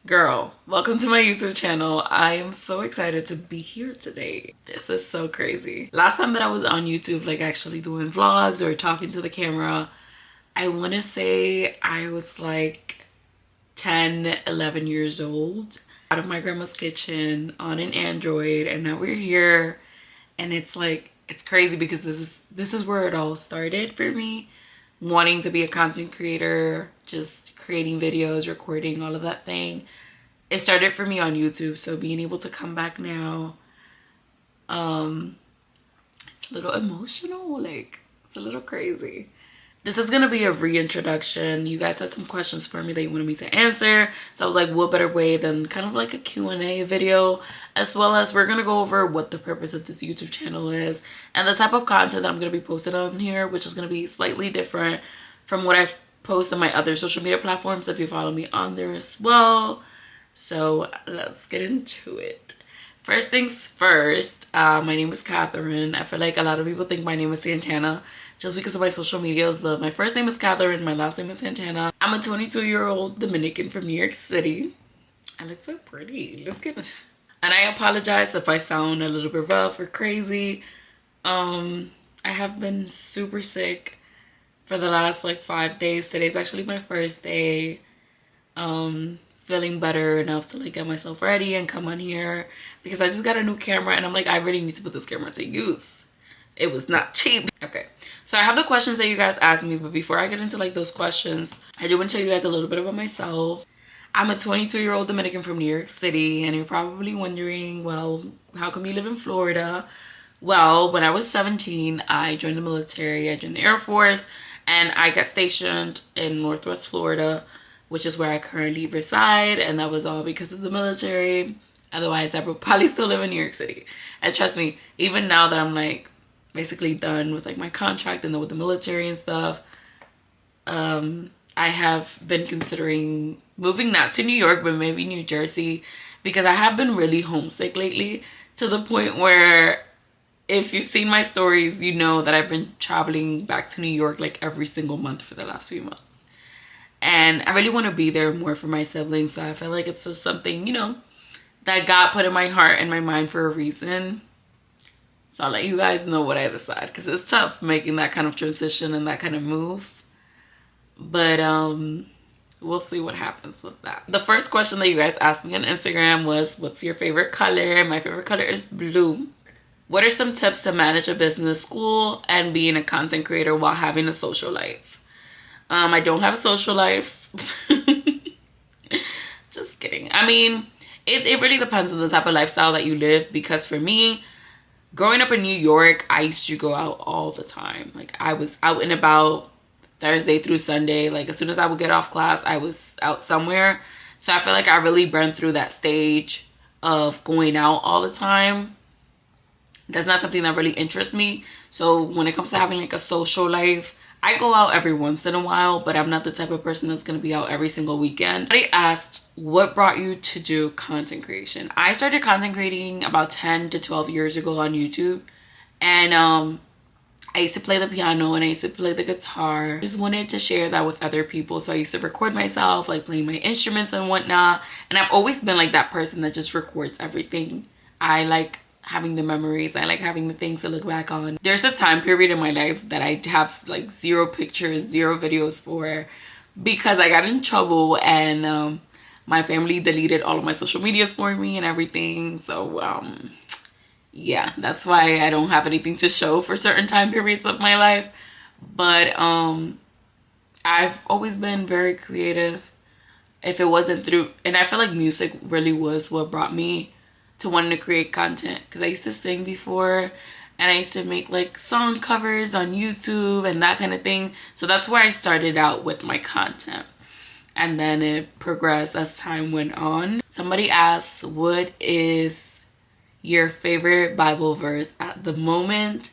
Girl, welcome to my YouTube channel. I am so excited to be here today. This is so crazy. Last time that I was on YouTube, like actually doing vlogs or talking to the camera, I want to say I was like 10, 11 years old, out of my grandma's kitchen on an Android, and now we're here. And it's like, it's crazy because this is where it all started for me, wanting to be a content creator, just creating videos, recording, all of that thing. It started for me on YouTube, so being able to come back now, it's a little emotional, like it's a little crazy. This is gonna be a reintroduction. You guys had some questions for me that you wanted me to answer, so I was like, what better way than kind of like a Q&A video, as well as we're gonna go over what the purpose of this YouTube channel is and the type of content that I'm gonna be posting on here, which is gonna be slightly different from what I post on my other social media platforms if you follow me on there as well. So let's get into it. First things first, my name is Catherine. I feel like a lot of people think my name is Santana just because of my social medias, but my first name is Catherine, my last name is Santana. I'm a 22-year-old Dominican from New York City. I look so pretty. Let's get it. And I apologize if I sound a little bit rough or crazy. I have been super sick for the last like 5 days. Today's actually my first day. Feeling better enough to like get myself ready and come on here because I just got a new camera and I'm like, I really need to put this camera to use. It was not cheap. Okay, so I have the questions that you guys asked me, but before I get into like those questions, I do want to tell you guys a little bit about myself. I'm a 22-year-old Dominican from New York City, and you're probably wondering, well, how come you live in Florida? Well, when I was 17, I joined the military. I joined the Air Force, and I got stationed in Northwest Florida, which is where I currently reside, and that was all because of the military. Otherwise, I would probably still live in New York City. And trust me, even now that I'm like basically done with like my contract and then with the military and stuff, I have been considering moving not to New York, but maybe New Jersey, because I have been really homesick lately, to the point where if you've seen my stories, you know that I've been traveling back to New York like every single month for the last few months. And I really want to be there more for my siblings. So I feel like it's just something, you know, that God put in my heart and my mind for a reason. So I'll let you guys know what I decide, because it's tough making that kind of transition and that kind of move. But we'll see what happens with that. The first question that you guys asked me on Instagram was, what's your favorite color? My favorite color is blue. What are some tips to manage a business, school, and being a content creator while having a social life? I don't have a social life. Just kidding. I mean, it really depends on the type of lifestyle that you live, because for me, growing up in New York, I used to go out all the time. Like, I was out and about Thursday through Sunday. Like, as soon as I would get off class, I was out somewhere. So I feel like I really burned through that stage of going out all the time. That's not something that really interests me. So when it comes to having like a social life, I go out every once in a while, but I'm not the type of person that's going to be out every single weekend. I asked, what brought you to do content creation? I started content creating about 10 to 12 years ago on YouTube. And I used to play the piano and I used to play the guitar. I just wanted to share that with other people. So I used to record myself, like playing my instruments and whatnot. And I've always been like that person that just records everything. I like having the memories. I like having the things to look back on. There's a time period in my life that I have like 0 pictures, 0 videos for, because I got in trouble and my family deleted all of my social medias for me and everything. So yeah, that's why I don't have anything to show for certain time periods of my life. But I've always been very creative. If it wasn't through, and I feel like music really was what brought me to wanting to create content, because I used to sing before and I used to make like song covers on YouTube and that kind of thing. So that's where I started out with my content, and then it progressed as time went on. Somebody asked, what is your favorite Bible verse at the moment?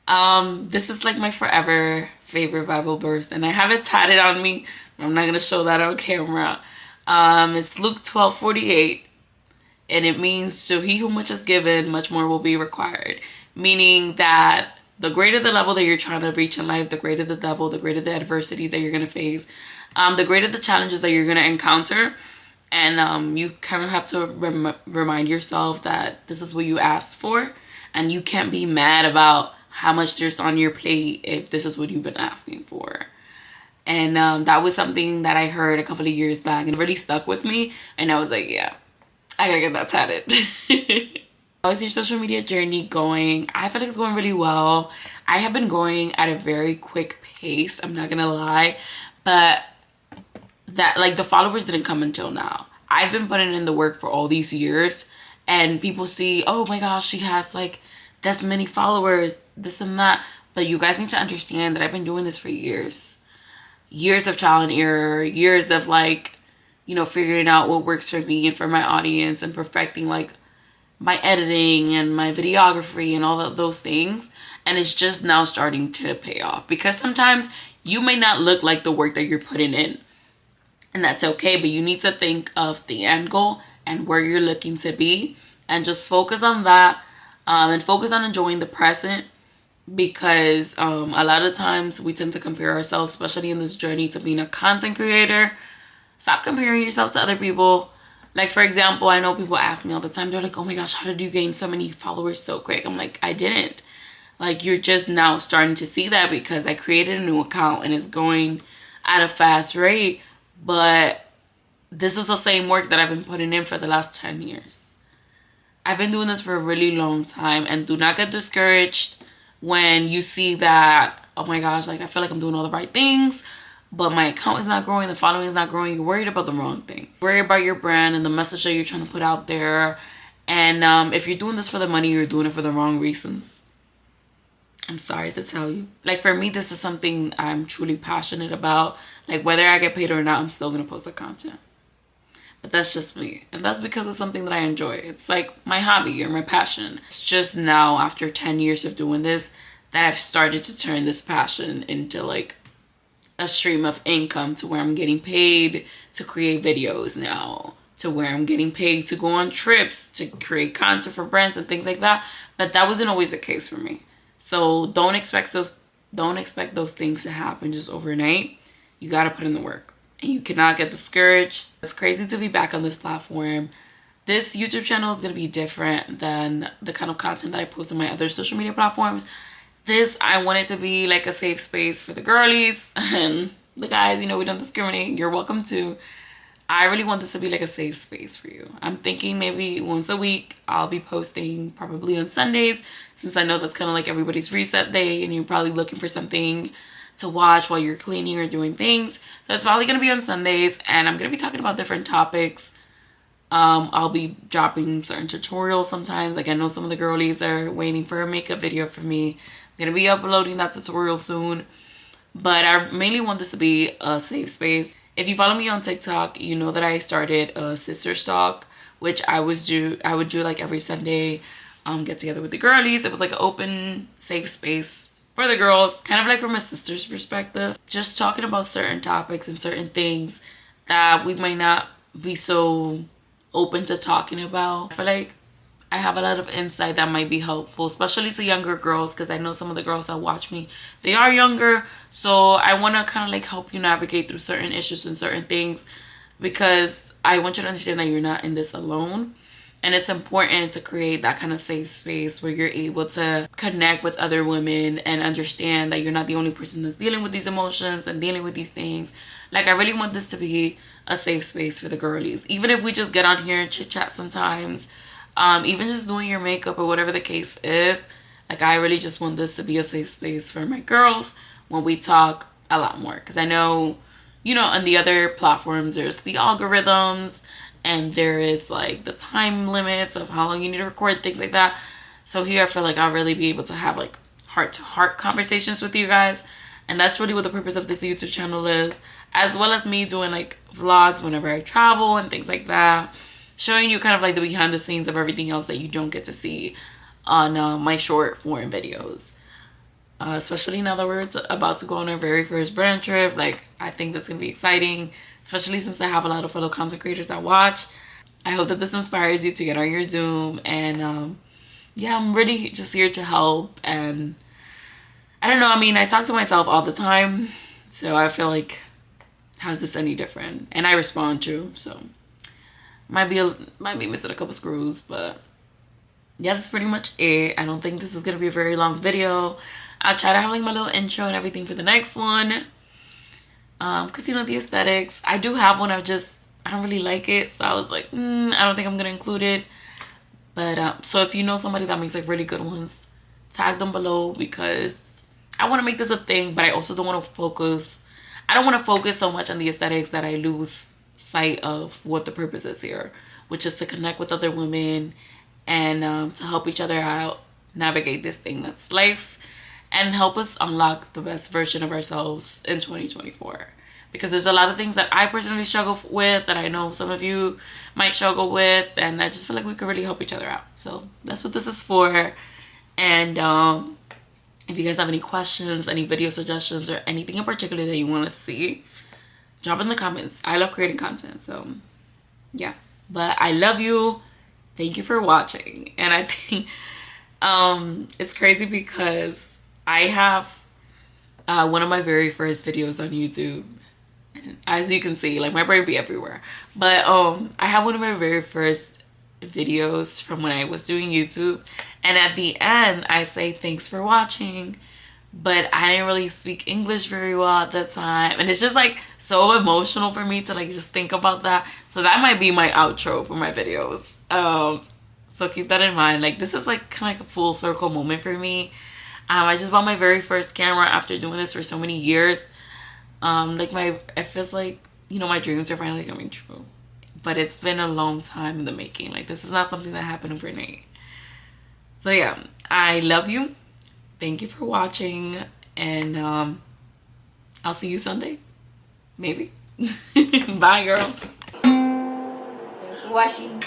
This is like my forever favorite Bible verse, and I have it tatted on me. I'm not gonna show that on camera. It's Luke 12:48. And it means, so he who much is given, much more will be required. Meaning that the greater the level that you're trying to reach in life, the greater the devil, the greater the adversities that you're going to face, the greater the challenges that you're going to encounter, And you kind of have to remind yourself that this is what you asked for, and you can't be mad about how much there's on your plate if this is what you've been asking for. And that was something that I heard a couple of years back, and it really stuck with me. And I was like, yeah, I gotta get that tatted. How is your social media journey going? I feel like it's going really well. I have been going at a very quick pace, I'm not gonna lie, but that, like, the followers didn't come until now. I've been putting in the work for all these years, and people see, oh my gosh, she has like this many followers, this and that. But you guys need to understand that I've been doing this for years. Years of trial and error, years of, like, you know, figuring out what works for me and for my audience, and perfecting like my editing and my videography and all of those things. And it's just now starting to pay off, because sometimes you may not look like the work that you're putting in. And that's okay, but you need to think of the end goal and where you're looking to be, and just focus on that, and focus on enjoying the present, because a lot of times we tend to compare ourselves, especially in this journey to being a content creator. Stop comparing yourself to other people. Like, for example, I know people ask me all the time, they're like, oh my gosh, how did you gain so many followers so quick? I'm like, I didn't. Like, you're just now starting to see that because I created a new account and it's going at a fast rate. But this is the same work that I've been putting in for the last 10 years. I've been doing this for a really long time, and do not get discouraged when you see that, oh my gosh, like, I feel like I'm doing all the right things, but my account is not growing, the following is not growing. You're worried about the wrong things. Worry about your brand and the message that you're trying to put out there. And if you're doing this for the money, you're doing it for the wrong reasons. I'm sorry to tell you. Like, for me, this is something I'm truly passionate about. Like, whether I get paid or not, I'm still gonna post the content. But that's just me. And that's because it's something that I enjoy. It's like my hobby or my passion. It's just now, after 10 years of doing this, that I've started to turn this passion into like a stream of income, to where I'm getting paid to create videos now, to where I'm getting paid to go on trips, to create content for brands and things like that. But that wasn't always the case for me. So don't expect those things to happen just overnight. You got to put in the work, and you cannot get discouraged. It's crazy to be back on this platform. This YouTube channel is going to be different than the kind of content that I post on my other social media platforms. This, I want it to be like a safe space for the girlies and the guys. You know, we don't discriminate. You're welcome to. I really want this to be like a safe space for you. I'm thinking maybe once a week I'll be posting, probably on Sundays, since I know that's kind of like everybody's reset day, and you're probably looking for something to watch while you're cleaning or doing things. So it's probably going to be on Sundays, and I'm going to be talking about different topics. I'll be dropping certain tutorials sometimes. Like, I know some of the girlies are waiting for a makeup video from me. I'm going to be uploading that tutorial soon. But I mainly want this to be a safe space. If you follow me on TikTok, you know that I started a sister stalk, which I would do like every Sunday, get together with the girlies. It was like an open, safe space for the girls, kind of like from a sister's perspective, just talking about certain topics and certain things that we might not be so open to talking about. I feel like I have a lot of insight that might be helpful, especially to younger girls, because I know some of the girls that watch me, they are younger. So I want to kind of like help you navigate through certain issues and certain things, because I want you to understand that you're not in this alone. And it's important to create that kind of safe space where you're able to connect with other women and understand that you're not the only person that's dealing with these emotions and dealing with these things. Like, I really want this to be a safe space for the girlies. Even if we just get on here and chit chat sometimes, even just doing your makeup or whatever the case is, like, I really just want this to be a safe space for my girls when we talk a lot more. Because I know, you know, on the other platforms, there's the algorithms, and there is like the time limits of how long you need to record, things like that. So here I feel like I'll really be able to have like heart-to-heart conversations with you guys. And that's really what the purpose of this YouTube channel is, as well as me doing like vlogs whenever I travel and things like that, showing you kind of like the behind the scenes of everything else that you don't get to see on my short form videos. Especially now that we're about to go on our very first brand trip. Like, I think that's gonna be exciting, especially since I have a lot of fellow content creators that watch. I hope that this inspires you to get on your Zoom. And yeah, I'm really just here to help. And I don't know, I mean, I talk to myself all the time, so I feel like, how's this any different? And I respond to, so Might be missing a couple screws, but yeah, that's pretty much it. I don't think this is gonna be a very long video. I'll try to have like my little intro and everything for the next one. Because you know, the aesthetics, I do have one. I don't really like it, so I was like, I don't think I'm gonna include it. But so if you know somebody that makes like really good ones, tag them below, because I want to make this a thing, but I also don't want to focus. I don't want to focus so much on the aesthetics that I lose sight of what the purpose is here, which is to connect with other women and to help each other out, navigate this thing that's life, and help us unlock the best version of ourselves in 2024. Because there's a lot of things that I personally struggle with that I know some of you might struggle with, and I just feel like we could really help each other out. So that's what this is for. And if you guys have any questions, any video suggestions, or anything in particular that you want to see, drop in the comments. I love creating content, so yeah. But I love you. Thank you for watching. And I think it's crazy because I have one of my very first videos on YouTube. As you can see, like, my brain be everywhere. But I have one of my very first videos from when I was doing YouTube, and at the end I say thanks for watching, but I didn't really speak English very well at that time, and it's just like so emotional for me to like just think about that. So that might be my outro for my videos. So keep that in mind. Like, this is like kind of like a full circle moment for me. I just bought my very first camera after doing this for so many years. Like, it feels like, you know, my dreams are finally coming true, but it's been a long time in the making. Like, this is not something that happened overnight. So yeah, I love you. Thank you for watching, and I'll see you Sunday, maybe. Bye, girl. Thanks for watching.